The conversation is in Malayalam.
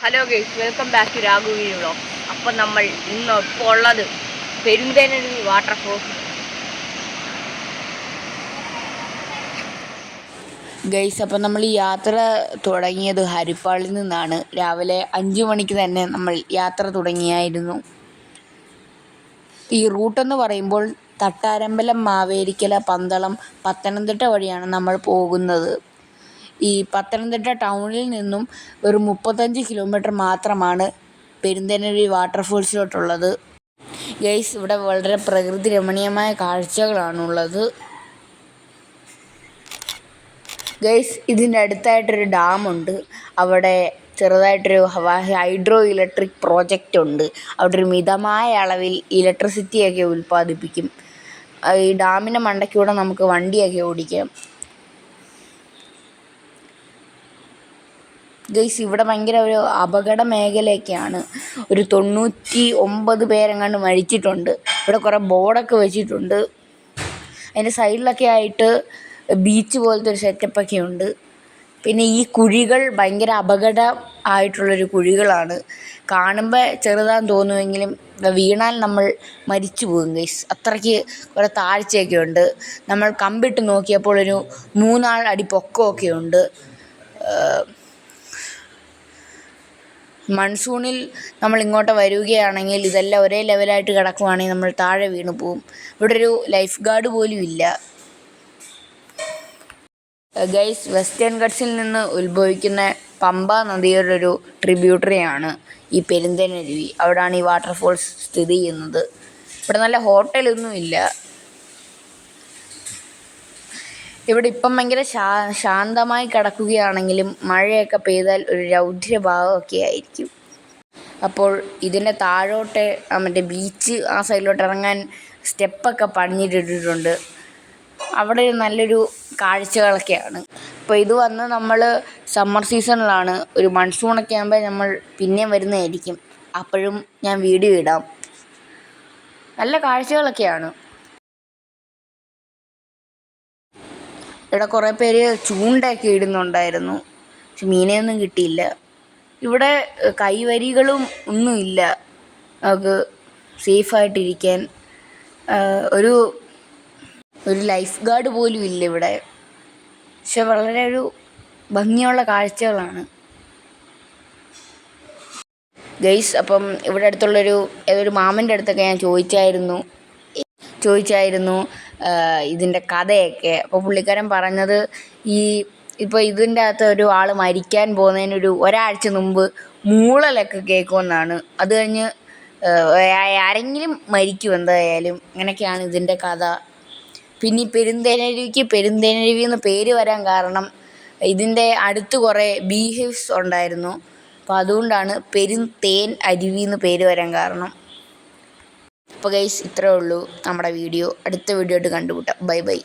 Hello guys, welcome back to Raghavi vlog. അപ്പം നമ്മൾ ഇപ്പോൾ ഉള്ളത് പെരുന്തേനരുവി വാട്ടർഫോൾസ്. ഗൈസ്, അപ്പം നമ്മൾ ഈ യാത്ര തുടങ്ങിയത് ഹരിപ്പാളിൽ നിന്നാണ്. രാവിലെ 5 മണിക്ക് തന്നെ നമ്മൾ യാത്ര തുടങ്ങിയായിരുന്നു. ഈ റൂട്ടെന്ന് പറയുമ്പോൾ തട്ടാരമ്പലം, മാവേലിക്കര, പന്തളം, പത്തനംതിട്ട വഴിയാണ് നമ്മൾ പോകുന്നത്. ഈ പത്തനംതിട്ട ടൗണിൽ നിന്നും വെറും 35 കിലോമീറ്റർ മാത്രമാണ് പെരുന്തേനരുവി വാട്ടർഫോൾസിലോട്ടുള്ളത്. ഗൈസ്, ഇവിടെ വളരെ പ്രകൃതി രമണീയമായ കാഴ്ചകളാണുള്ളത്. ഗൈസ്, ഇതിൻ്റെ അടുത്തായിട്ടൊരു ഡാമുണ്ട്. അവിടെ ചെറുതായിട്ടൊരു ഹൈഡ്രോ ഇലക്ട്രിക് പ്രോജക്റ്റ് ഉണ്ട്. അവിടെ ഒരു മിതമായ അളവിൽ ഇലക്ട്രിസിറ്റിയൊക്കെ ഉൽപ്പാദിപ്പിക്കും. ഈ ഡാമിൻ്റെ മണ്ടയ്ക്കൂടെ നമുക്ക് വണ്ടിയൊക്കെ ഓടിക്കാം. ഗൈസ്, ഇവിടെ ഭയങ്കര ഒരു അപകട മേഖലയൊക്കെയാണ്. ഒരു 99 പേരെങ്ങാണ്ട് മരിച്ചിട്ടുണ്ട്. ഇവിടെ കുറേ ബോർഡൊക്കെ വെച്ചിട്ടുണ്ട്. അതിൻ്റെ സൈഡിലൊക്കെ ആയിട്ട് ബീച്ച് പോലത്തെ ഒരു സെറ്റപ്പൊക്കെ ഉണ്ട്. പിന്നെ ഈ കുഴികൾ ഭയങ്കര അപകടം ആയിട്ടുള്ളൊരു കുഴികളാണ്. കാണുമ്പോൾ ചെറുതാന്ന് തോന്നുമെങ്കിലും വീണാൽ നമ്മൾ മരിച്ചു പോകും ഗൈസ്. അത്രയ്ക്ക് കുറേ താഴ്ചയൊക്കെ ഉണ്ട്. നമ്മൾ കമ്പിട്ട് നോക്കിയപ്പോൾ ഒരു 3 അടി പൊക്കമൊക്കെ ഉണ്ട്. മൺസൂണിൽ നമ്മൾ ഇങ്ങോട്ട് വരികയാണെങ്കിൽ ഇതെല്ലാം ഒരേ ലെവലായിട്ട് കിടക്കുവാണെങ്കിൽ നമ്മൾ താഴെ വീണ് പോവും. ഇവിടെ ഒരു ലൈഫ് ഗാർഡ് പോലും ഇല്ല. ഗൈസ്, വെസ്റ്റേൺ ഗട്ട്സിൽ നിന്ന് ഉത്ഭവിക്കുന്ന പമ്പ നദിയുടെ ഒരു ട്രിബ്യൂട്ടറിയാണ് ഈ പെരുന്തേനരുവി. അവിടെയാണ് ഈ വാട്ടർഫോൾസ് സ്ഥിതി ചെയ്യുന്നത്. ഇവിടെ നല്ല ഹോട്ടലൊന്നും ഇല്ല. ഇവിടെ ഇപ്പം ഭയങ്കര ശാന്തമായി കിടക്കുകയാണെങ്കിലും മഴയൊക്കെ പെയ്താൽ ഒരു രൗദ്രഭാവമൊക്കെ ആയിരിക്കും. അപ്പോൾ ഇതിൻ്റെ താഴോട്ട് മറ്റേ ബീച്ച് ആ സൈഡിലോട്ട് ഇറങ്ങാൻ സ്റ്റെപ്പൊക്കെ പണിഞ്ഞിട്ടിട്ടുണ്ട്. അവിടെ നല്ലൊരു കാഴ്ചകളൊക്കെയാണ്. അപ്പോൾ ഇത് വന്ന് നമ്മൾ സമ്മർ സീസണിലാണ്. ഒരു മൺസൂണൊക്കെ ആകുമ്പോൾ നമ്മൾ പിന്നെയും വരുന്നതായിരിക്കും. അപ്പോഴും ഞാൻ വീഡിയോ ഇടാം. നല്ല കാഴ്ചകളൊക്കെയാണ്. ഇവിടെ കുറേ പേര് ചൂണ്ടയൊക്കെ ഇടുന്നുണ്ടായിരുന്നു. പക്ഷെ മീനെയൊന്നും കിട്ടിയില്ല. ഇവിടെ കൈവരികളും ഒന്നുമില്ല നമുക്ക് സേഫായിട്ടിരിക്കാൻ. ഒരു ലൈഫ് ഗാർഡ് പോലും ഇല്ല ഇവിടെ. പക്ഷെ വളരെ ഒരു ഭംഗിയുള്ള കാഴ്ചകളാണ് ഗൈസ്. അപ്പം ഇവിടെ അടുത്തുള്ളൊരു ഏതൊരു മാമൻ്റെ അടുത്തൊക്കെ ഞാൻ ചോദിച്ചായിരുന്നു ഇതിൻ്റെ കഥയൊക്കെ. അപ്പോൾ പുള്ളിക്കാരൻ പറഞ്ഞത് ഇപ്പോൾ ഇതിൻ്റെ അകത്ത് ഒരു ആൾ മരിക്കാൻ പോകുന്നതിനൊരു ഒരാഴ്ച മുമ്പ് മൂളലൊക്കെ കേൾക്കുമെന്നാണ്. അത് കഴിഞ്ഞ് ആരെങ്കിലും മരിക്കും എന്തായാലും. അങ്ങനെയൊക്കെയാണ് ഇതിൻ്റെ കഥ. പിന്നെ ഈ പെരുന്തേനരുവി എന്ന് പേര് വരാൻ കാരണം ഇതിൻ്റെ അടുത്ത് കുറേ ബീ ഹീവ്സ് ഉണ്ടായിരുന്നു. അപ്പോൾ അതുകൊണ്ടാണ് പെരുന്തേൻ അരുവി എന്ന് പേര് വരാൻ കാരണം. അപ്പോൾ ഗൈസ്, ഇത്രയേ ഉള്ളൂ നമ്മുടെ വീഡിയോ. അടുത്ത വീഡിയോ ആയിട്ട് കണ്ടുമുട്ടാം. Bye bye.